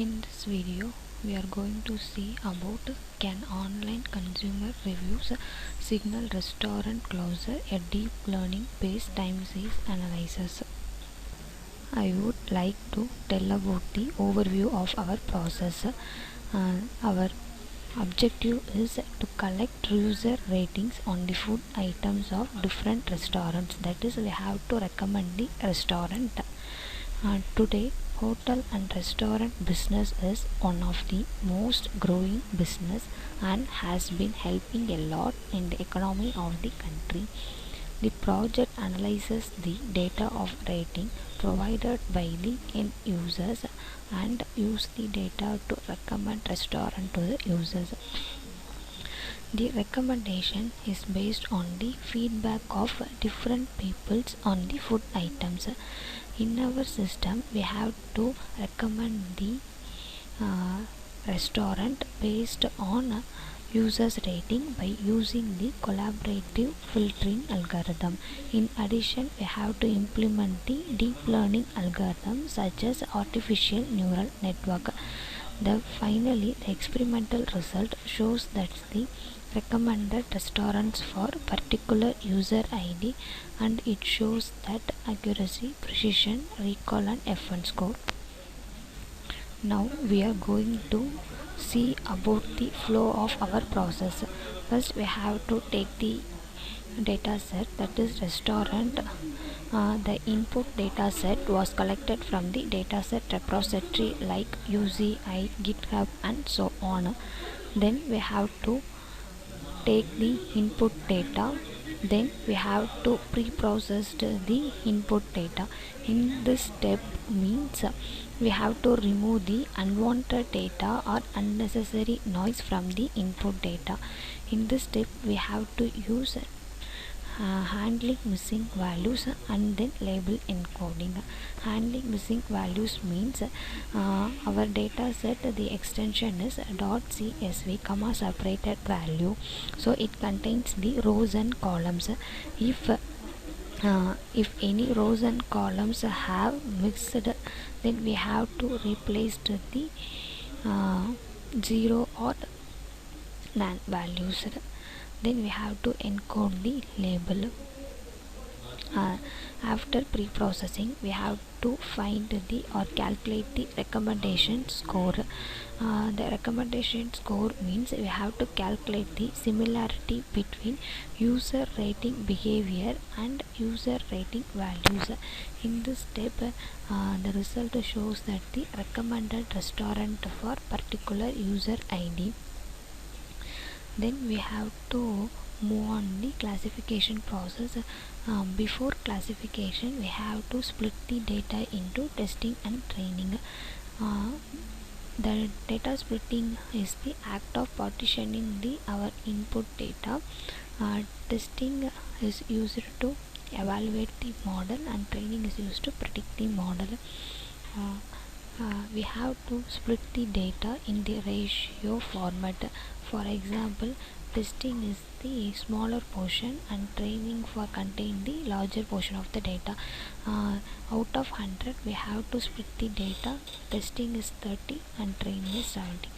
In this video, we are going to see about can online consumer reviews signal restaurant closure, a deep learning based time series analysis. I would like to tell about the overview of our process. Our objective is to collect user ratings on the food items of different restaurants. That is, we have to recommend the restaurant. Today, hotel and restaurant business is one of the most growing business and has been helping a lot in the economy of the country. The project analyzes the data of rating provided by the end users and use the data to recommend restaurant to the users. The recommendation is based on the feedback of different peoples on the food items. In our system, we have to recommend the restaurant based on users rating by using the collaborative filtering algorithm. In addition, we have to implement the deep learning algorithm such as artificial neural network. Finally, the experimental result shows that the recommended restaurants for particular user ID, and it shows that accuracy, precision, recall and F1 score. Now we are going to see about the flow of our process. First, we have to take the data set, that is restaurant. The input data set was collected from the dataset repository like UCI, GitHub and so on. Then we have to take the input data. Then we have to pre-process the input data. In this step means we have to remove the unwanted data or unnecessary noise from the input data. In this step we have to use handling missing values and then label encoding. Handling missing values means our data set, the extension is .csv comma separated value, so it contains the rows and columns. If any rows and columns have mixed, then we have to replace the 0 or none values. Then we have to encode the label. After pre-processing, we have to find the or calculate the recommendation score. The recommendation score means we have to calculate the similarity between user rating behavior and user rating values. In this step, the result shows that the recommended restaurant for particular user ID. Then we have to move on the classification process. Before classification, we have to split the data into testing and training. The data splitting is the act of partitioning our input data. Testing is used to evaluate the model and training is used to predict the model. We have to split the data in the ratio format. For example, testing is the smaller portion and training for contain the larger portion of the data. Out of 100, we have to split the data. Testing is 30 and training is 70.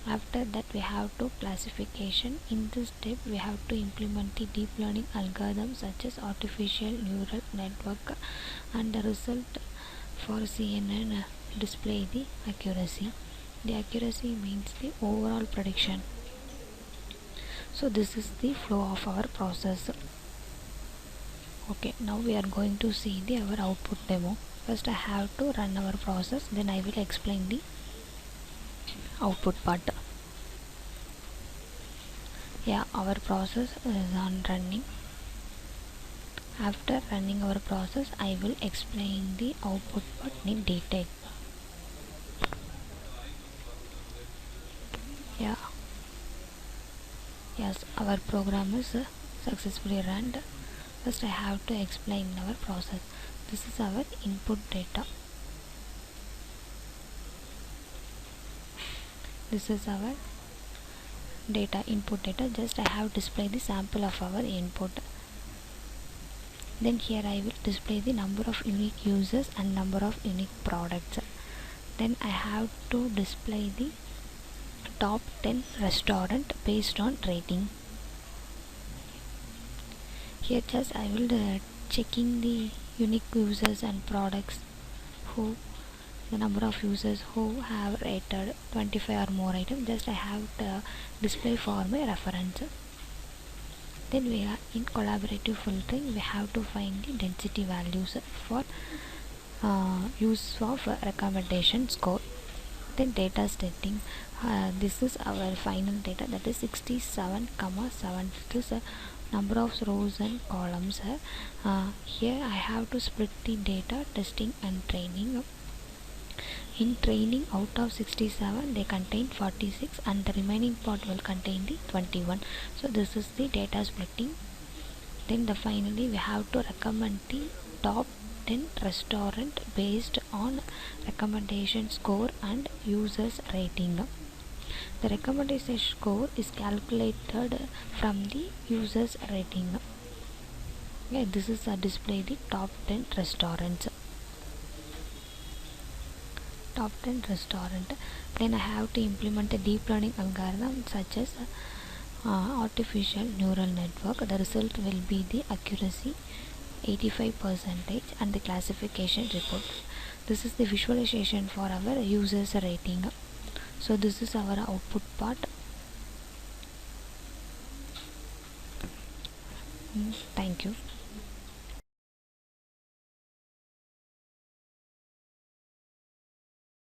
After that, we have to classification. In this step, we have to implement the deep learning algorithms such as artificial neural network, and the result for CNN display the accuracy. The accuracy means the overall prediction. So this is the flow of our process. Okay, now we are going to see our output demo. First I have to run our process, then I will explain the output part. Yeah, our process is on running. After running our process, I will explain the output part in detail. Yeah. Yes, our program is successfully run. First I have to explain our process. This is our input data. This is our data, input data. Just I have displayed the sample of our input. Then here I will display the number of unique users and number of unique products. Then I have to display the top 10 restaurant based on rating. Here just I will checking the unique users and products who the number of users who have rated 25 or more items. Just I have the display for my reference. Then we are in collaborative filtering. We have to find the density values for use of recommendation score. Then data setting. This is our final data, that is 67,7. This is number of rows and columns. Here I have to split the data testing and training. In training, out of 67 they contain 46 and the remaining part will contain the 21. So this is the data splitting. Then finally we have to recommend the top 10 restaurant based on recommendation score and users rating. The recommendation score is calculated from the users rating. Okay, this is a display the top 10 restaurants. Top 10 restaurant. Then I have to implement a deep learning algorithm such as artificial neural network. The result will be the accuracy 85% and the classification report. This is the visualization for our users rating. So this is our output part. Thank you.